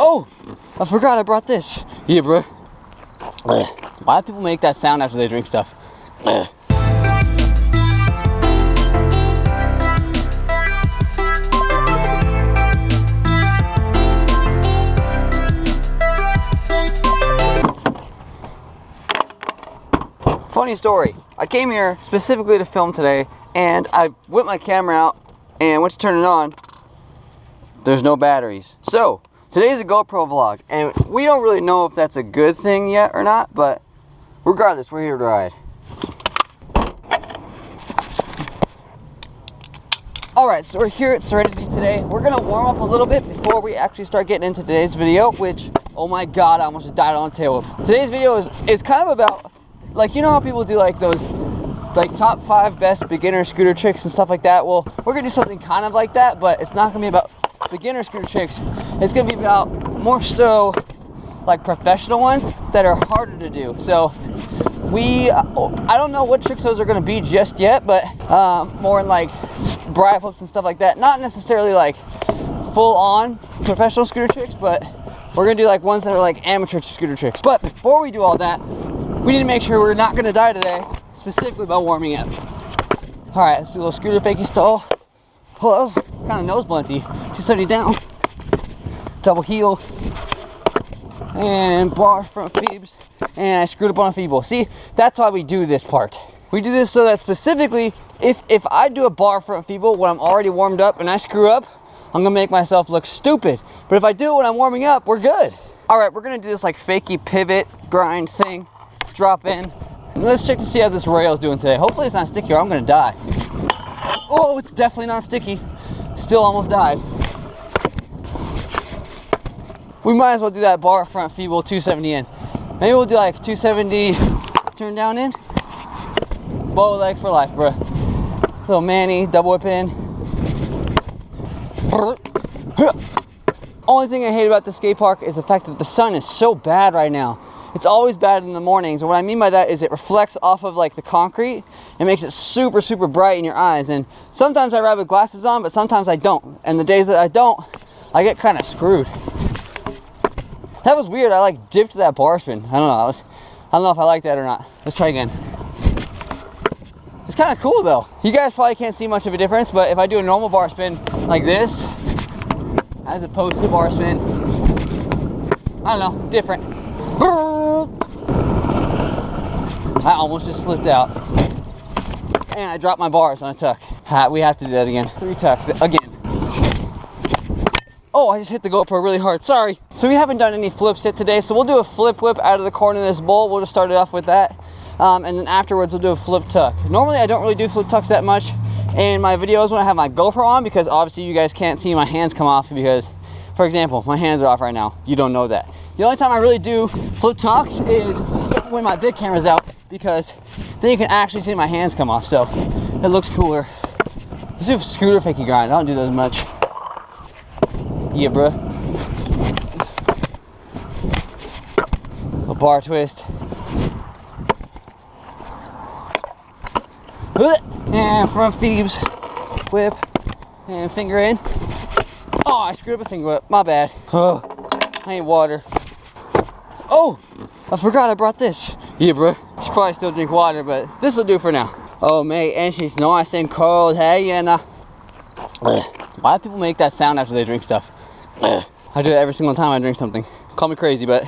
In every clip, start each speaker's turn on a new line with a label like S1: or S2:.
S1: Oh, I forgot I brought this. Yeah, bro. Why do people make that sound after they drink stuff? Funny story. I came here specifically to film today, and I whipped my camera out and went to turn it on. There's no batteries. So today's a GoPro vlog, and we don't really know if that's a good thing yet or not, but regardless, we're here to ride. Alright, so we're here at Serenity today. We're gonna warm up a little bit before we actually start getting into today's video, which, oh my god, I almost died on a tail whip. Today's video is kind of about, like, you know how people do like those like top 5 best beginner scooter tricks and stuff like that? Well, we're gonna do something kind of like that, but it's not gonna be about beginner scooter tricks. It's gonna be about more so like professional ones that are harder to do. So I don't know what tricks those are gonna be just yet, but more in like bri flips and stuff like that. Not necessarily like full on professional scooter tricks, but we're gonna do like ones that are like amateur scooter tricks. But before we do all that, we need to make sure we're not gonna die today, specifically by warming up. All right, let's do a little scooter fakie stall. Oh, that was kind of nose blunty. 270 down, double heel, and bar front feebs, and I screwed up on a feeble. See, that's why we do this part. We do this so that specifically, if I do a bar front feeble when I'm already warmed up and I screw up, I'm gonna make myself look stupid. But if I do it when I'm warming up, we're good. All right, we're gonna do this like fakie pivot grind thing. Drop in. Let's check to see how this rail is doing today. Hopefully it's not sticky or I'm gonna die. Oh, it's definitely not sticky. Still almost died. We might as well do that bar front feeble 270 in. Maybe we'll do like 270 turn down in. Bow leg for life, bro. Little Manny, double whip in. Only thing I hate about the skate park is the fact that the sun is so bad right now. It's always bad in the mornings, and what I mean by that is it reflects off of like the concrete and makes it super, super bright in your eyes. And sometimes I ride with glasses on, but sometimes I don't. And the days that I don't, I get kind of screwed. That was weird. I like dipped that bar spin. I don't know. I don't know if I like that or not. Let's try again. It's kind of cool though. You guys probably can't see much of a difference, but if I do a normal bar spin like this, as opposed to bar spin, I don't know, different. I almost just slipped out. And I dropped my bars on a tuck. We have to do that again. 3 tucks again. Oh, I just hit the GoPro really hard. Sorry. So we haven't done any flips yet today, so we'll do a flip whip out of the corner of this bowl. We'll just start it off with that. And then afterwards, we'll do a flip tuck. Normally, I don't really do flip tucks that much in my videos when I have my GoPro on, because obviously you guys can't see my hands come off because, for example, my hands are off right now. You don't know that. The only time I really do flip tucks is when my big camera's out, because then you can actually see my hands come off, so it looks cooler. Let's do a scooter fakie grind. I don't do those much. Yeah, bro. A bar twist. And front feebs. Whip. And finger in. Oh, I screwed up a finger whip. My bad. Oh, I need water. Oh, I forgot I brought this. Yeah, bro. Should probably still drink water, but this will do for now. Oh, mate, and she's nice and cold. Hey, and why do people make that sound after they drink stuff? I do it every single time I drink something. Call me crazy, but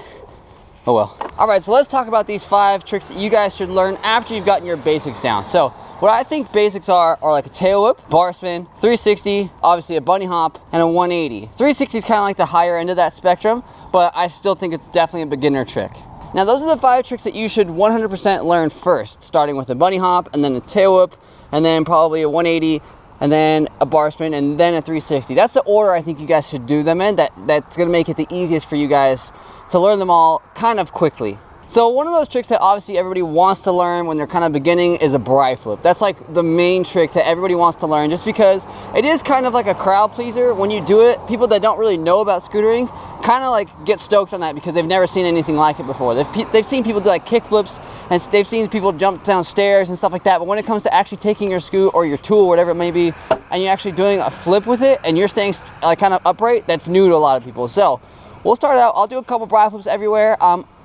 S1: oh well. All right, so let's talk about these 5 tricks that you guys should learn after you've gotten your basics down. So what I think basics are like a tail whip, bar spin, 360, obviously a bunny hop, and a 180. 360 is kind of like the higher end of that spectrum, but I still think it's definitely a beginner trick. Now those are the 5 tricks that you should 100% learn first, starting with a bunny hop, and then a tail whip, and then probably a 180, and then a bar spin, and then a 360. That's the order I think you guys should do them in. That's gonna make it the easiest for you guys to learn them all kind of quickly. So one of those tricks that obviously everybody wants to learn when they're kind of beginning is a bri flip. That's like the main trick that everybody wants to learn, just because it is kind of like a crowd pleaser. When you do it, people that don't really know about scootering kind of like get stoked on that because they've never seen anything like it before. They've seen people do like kick flips, and they've seen people jump down stairs and stuff like that. But when it comes to actually taking your scoot or your tool, whatever it may be, and you're actually doing a flip with it and you're staying like kind of upright, that's new to a lot of people. So we'll start out. I'll do a couple bri flips everywhere.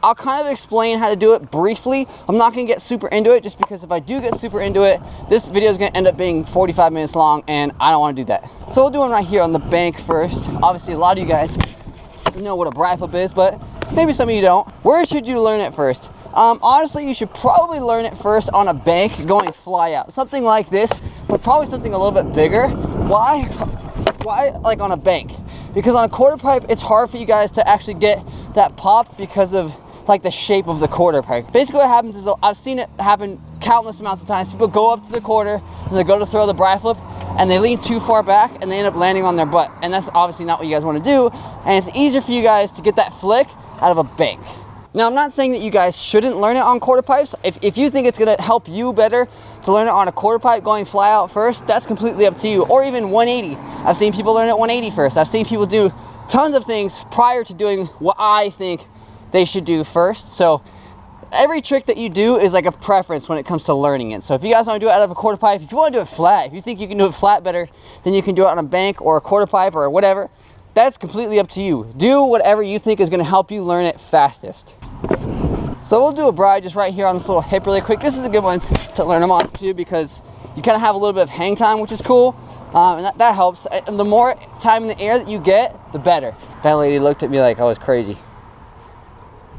S1: I'll kind of explain how to do it briefly. I'm not gonna get super into it, just because if I do get super into it, this video is gonna end up being 45 minutes long, and I don't wanna do that. So we'll do one right here on the bank first. Obviously, a lot of you guys know what a bri flip is, but maybe some of you don't. Where should you learn it first? Honestly, you should probably learn it first on a bank going fly out. Something like this, but probably something a little bit bigger. Why like on a bank? Because on a quarter pipe, it's hard for you guys to actually get that pop because of like the shape of the quarter pipe. Basically what happens is, I've seen it happen countless amounts of times. People go up to the quarter and they go to throw the bri flip and they lean too far back and they end up landing on their butt. And that's obviously not what you guys want to do. And it's easier for you guys to get that flick out of a bank. Now, I'm not saying that you guys shouldn't learn it on quarter pipes. If you think it's gonna help you better to learn it on a quarter pipe going fly out first, that's completely up to you. Or even 180. I've seen people learn it 180 first. I've seen people do tons of things prior to doing what I think they should do first. So every trick that you do is like a preference when it comes to learning it. So if you guys want to do it out of a quarter pipe, if you want to do it flat, if you think you can do it flat better than you can do it on a bank or a quarter pipe or whatever, that's completely up to you. Do whatever you think is going to help you learn it fastest. So we'll do a bri just right here on this little hip really quick. This is a good one to learn them on too, because you kind of have a little bit of hang time, which is cool. And that helps. And the more time in the air that you get, the better. That lady looked at me like I was crazy.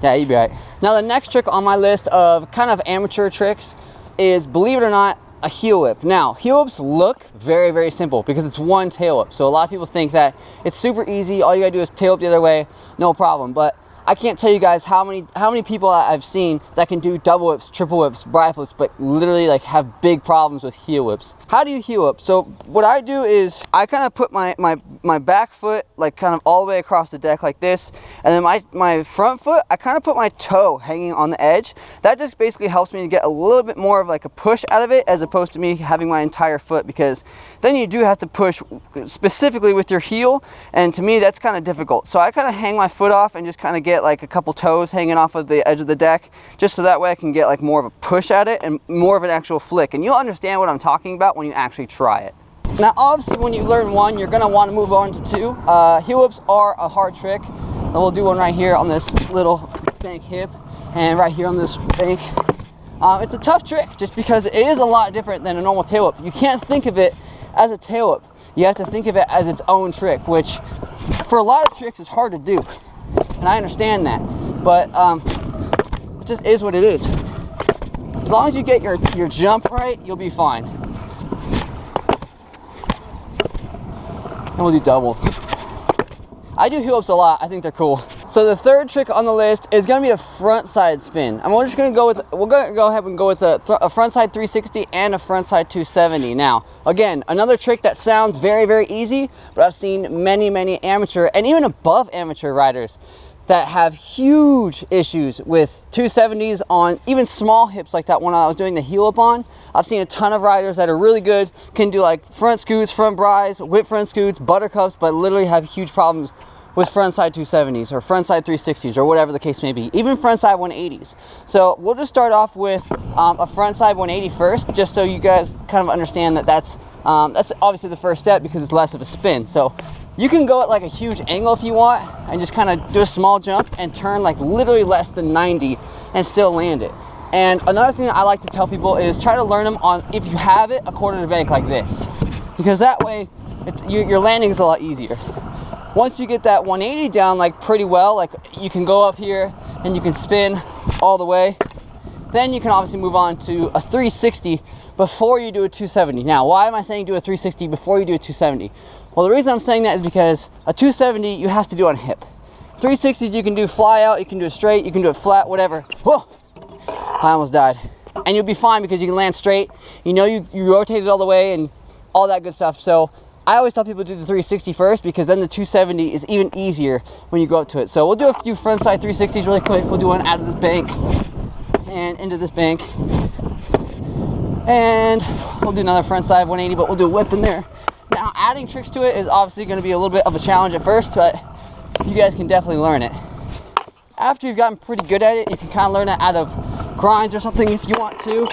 S1: Yeah, you'd be right. Now the next trick on my list of kind of amateur tricks is, believe it or not, a heel whip. Now, heel whips look very, very simple because it's one tail whip. So a lot of people think that it's super easy. All you gotta do is tail whip the other way, no problem. But I can't tell you guys how many people I've seen that can do double whips, triple whips, bri flips, but literally like have big problems with heel whips. How do you heel whip? So what I do is I kind of put my back foot like kind of all the way across the deck like this, and then my front foot, I kind of put my toe hanging on the edge. That just basically helps me to get a little bit more of like a push out of it, as opposed to me having my entire foot, because then you do have to push specifically with your heel, and to me that's kind of difficult. So I kind of hang my foot off and just kind of get like a couple toes hanging off of the edge of the deck, just so that way I can get like more of a push at it and more of an actual flick, and you'll understand what I'm talking about when you actually try it. Now obviously when you learn one, you're going to want to move on to two. Heel whips are a hard trick, and we'll do one right here on this little bank hip and right here on this bank. It's a tough trick just because it is a lot different than a normal tail whip. You can't think of it as a tail whip. You have to think of it as its own trick, which for a lot of tricks is hard to do. And I understand that, but it just is what it is. As long as you get your jump right, you'll be fine. And we'll do double. I do heel whips a lot. I think they're cool. So the third trick on the list is going to be a front side spin. And we're just going to go ahead and go with a front side 360 and a front side 270. Now, again, another trick that sounds very, very easy, but I've seen many, many amateur and even above amateur riders that have huge issues with 270s on even small hips like that one I was doing the heel up on. I've seen a ton of riders that are really good, can do like front scoots, front bris, whip front scoots, buttercups, but literally have huge problems with front side 270s or front side 360s or whatever the case may be, even front side 180s. So we'll just start off with a front side 180 first, just so you guys kind of understand that that's obviously the first step because it's less of a spin. So you can go at like a huge angle if you want and just kind of do a small jump and turn like literally less than 90 and still land it. And another thing that I like to tell people is try to learn them on, if you have it, a quarter to bank like this, because that way your landing is a lot easier. Once you get that 180 down like pretty well, like you can go up here and you can spin all the way, then you can obviously move on to a 360 before you do a 270. Now, why am I saying do a 360 before you do a 270? Well, the reason I'm saying that is because a 270 you have to do on hip. 360s you can do fly out, you can do it straight, you can do it flat, whatever. Whoa! I almost died. And you'll be fine because you can land straight. You know you rotate it all the way and all that good stuff. So I always tell people to do the 360 first, because then the 270 is even easier when you go up to it. So we'll do a few front side 360s really quick. We'll do one out of this bank and into this bank. And we'll do another front side 180, but we'll do a whip in there. Now, adding tricks to it is obviously going to be a little bit of a challenge at first, but you guys can definitely learn it. After you've gotten pretty good at it, you can kind of learn it out of grinds or something if you want to.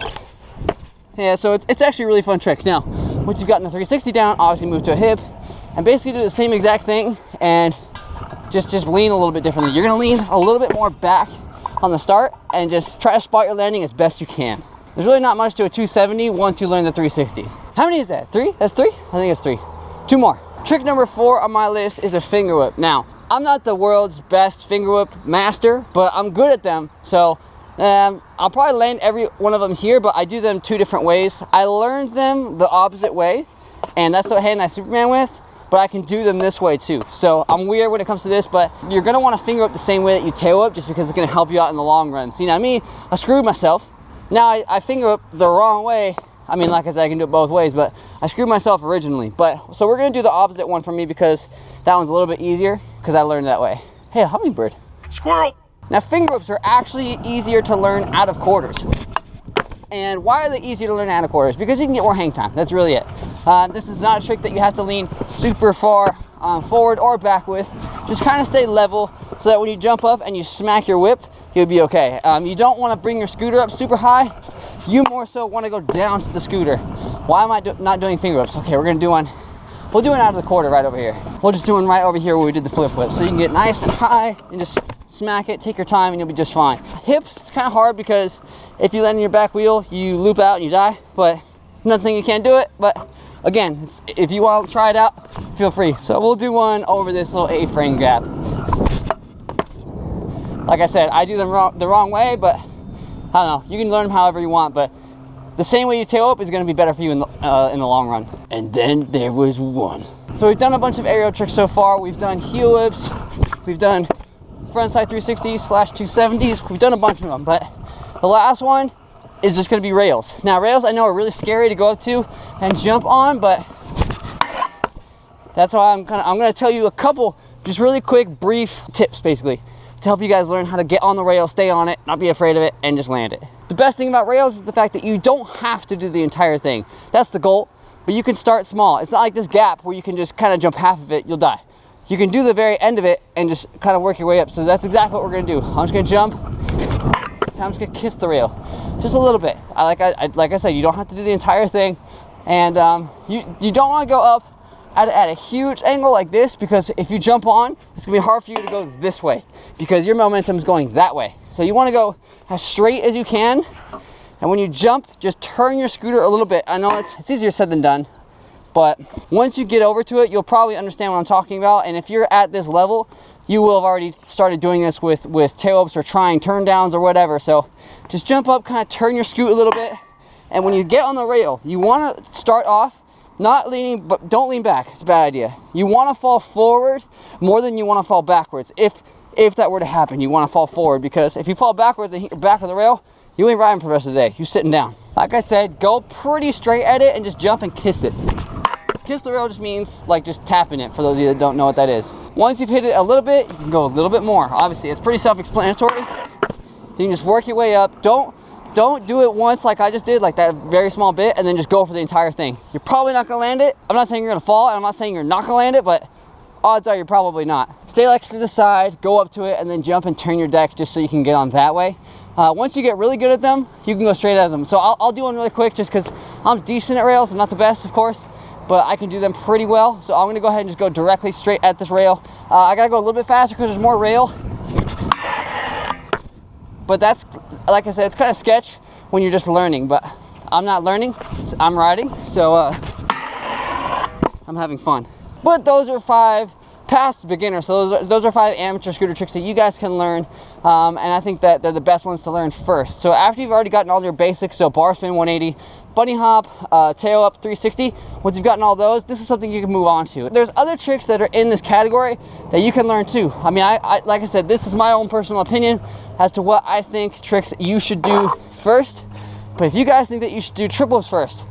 S1: Yeah, so it's actually a really fun trick. Now, once you've gotten the 360 down, obviously move to a hip and basically do the same exact thing and just lean a little bit differently. You're gonna lean a little bit more back on the start and just try to spot your landing as best you can. There's really not much to a 270 once you learn the 360. How many is that? 3? That's 3? I think it's 3. 2 more. Trick number 4 on my list is a finger whip. Now, I'm not the world's best finger whip master, but I'm good at them. So I'll probably land every one of them here, but I do them 2 different ways. I learned them the opposite way, and that's the hand I Superman with, but I can do them this way too. So I'm weird when it comes to this, but you're gonna wanna finger whip the same way that you tail whip, just because it's gonna help you out in the long run. See, now me, I screwed myself. Now I finger whip the wrong way. I mean, like I said, I can do it both ways, but I screwed myself originally. But so we're gonna do the opposite one for me, because that one's a little bit easier, because I learned that way. Hey, a hummingbird. Squirrel. Now, finger whips are actually easier to learn out of quarters. And why are they easier to learn out of quarters? Because you can get more hang time. That's really it. This is not a trick that you have to lean super far forward or back with. Just kind of stay level, so that when you jump up and you smack your whip, you'll be okay. You don't want to bring your scooter up super high. You more so want to go down to the scooter. Why am I not doing finger whips? Okay, we're gonna do one. We'll do one out of the quarter right over here. We'll just do one right over here where we did the flip whip. So you can get nice and high and just smack it, take your time, and you'll be just fine. Hips, it's kind of hard, because if you land in your back wheel, you loop out and you die. But I'm not saying you can't do it, but again, if you want to try it out, feel free. So we'll do one over this little A-frame gap. Like I said, I do them the wrong way, but I don't know. You can learn them however you want, but the same way you tail up is going to be better for you in the long run. And then there was one. So we've done a bunch of aerial tricks so far. We've done heel whips. We've done frontside 360s/270s. We've done a bunch of them, but the last one is just going to be rails. Now, rails I know are really scary to go up to and jump on, but that's why I'm going to tell you a couple just really quick, brief tips, basically, to help you guys learn how to get on the rail, stay on it, not be afraid of it, and just land it. The best thing about rails is the fact that you don't have to do the entire thing. That's the goal, but you can start small. It's not like this gap where you can just kind of jump half of it, you'll die. You can do the very end of it and just kind of work your way up. So that's exactly what we're gonna do. I'm just gonna jump, I'm just gonna kiss the rail, just a little bit. Like I said, you don't have to do the entire thing, and you don't wanna go up at a huge angle like this, because if you jump on, it's gonna be hard for you to go this way, because your momentum is going that way. So you wanna go as straight as you can, and when you jump, just turn your scooter a little bit. I know it's easier said than done, but once you get over to it, you'll probably understand what I'm talking about. And if you're at this level, you will have already started doing this with tail ups or trying turn downs or whatever. So just jump up, kind of turn your scoot a little bit, and when you get on the rail, you wanna start off not leaning, but don't lean back. It's a bad idea. You want to fall forward more than you want to fall backwards. If that were to happen, you want to fall forward, because if you fall backwards and hit your back of the rail, you ain't riding for the rest of the day. You're sitting down. Like I said, go pretty straight at it and just jump and kiss it. Kiss the rail just means like just tapping it, for those of you that don't know what that is. Once you've hit it a little bit, you can go a little bit more. Obviously, it's pretty self-explanatory. You can just work your way up. Don't do it once like I just did, like that very small bit, and then just go for the entire thing. You're probably not gonna land it. I'm not saying you're gonna fall, and I'm not saying you're not gonna land it, but odds are you're probably not. Stay like to the side, go up to it, and then jump and turn your deck just so you can get on that way. Once you get really good at them, you can go straight at them. So I'll do one really quick, just because I'm decent at rails. I'm not the best, of course, but I can do them pretty well. So I'm gonna go ahead and just go directly straight at this rail. I gotta go a little bit faster because there's more rail. But that's, like I said, it's kind of sketch when you're just learning, but I'm not learning, I'm riding, so I'm having fun. But those are 5 past beginners, so those are 5 amateur scooter tricks that you guys can learn, and I think that they're the best ones to learn first. So after you've already gotten all your basics, so bar spin 180, bunny hop, tail up 360, once you've gotten all those, this is something you can move on to. There's other tricks that are in this category that you can learn too. I mean, I like I said, this is my own personal opinion as to what I think tricks you should do first. But if you guys think that you should do triples first,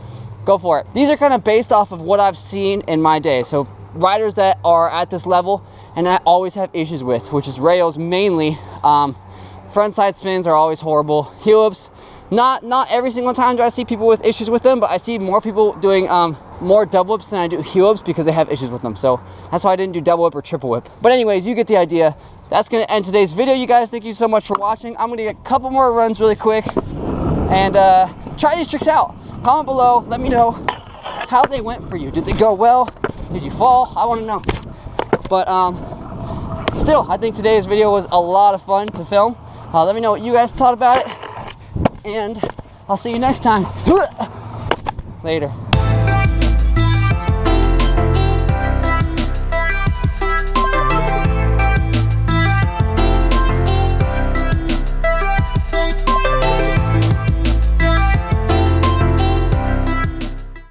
S1: go for it. These are kind of based off of what I've seen in my day. So riders that are at this level and I always have issues with, which is rails mainly. Front side spins are always horrible. Heel ups, not every single time do I see people with issues with them, but I see more people doing more double whips than I do heel ups because they have issues with them. So that's why I didn't do double whip or triple whip. But anyways, you get the idea. That's gonna end today's video, you guys. Thank you so much for watching. I'm gonna get a couple more runs really quick and try these tricks out. Comment below, let me know how they went for you. Did they go well? Did you fall? I want to know. But still, I think today's video was a lot of fun to film. Let me know what you guys thought about it, and I'll see you next time. Later.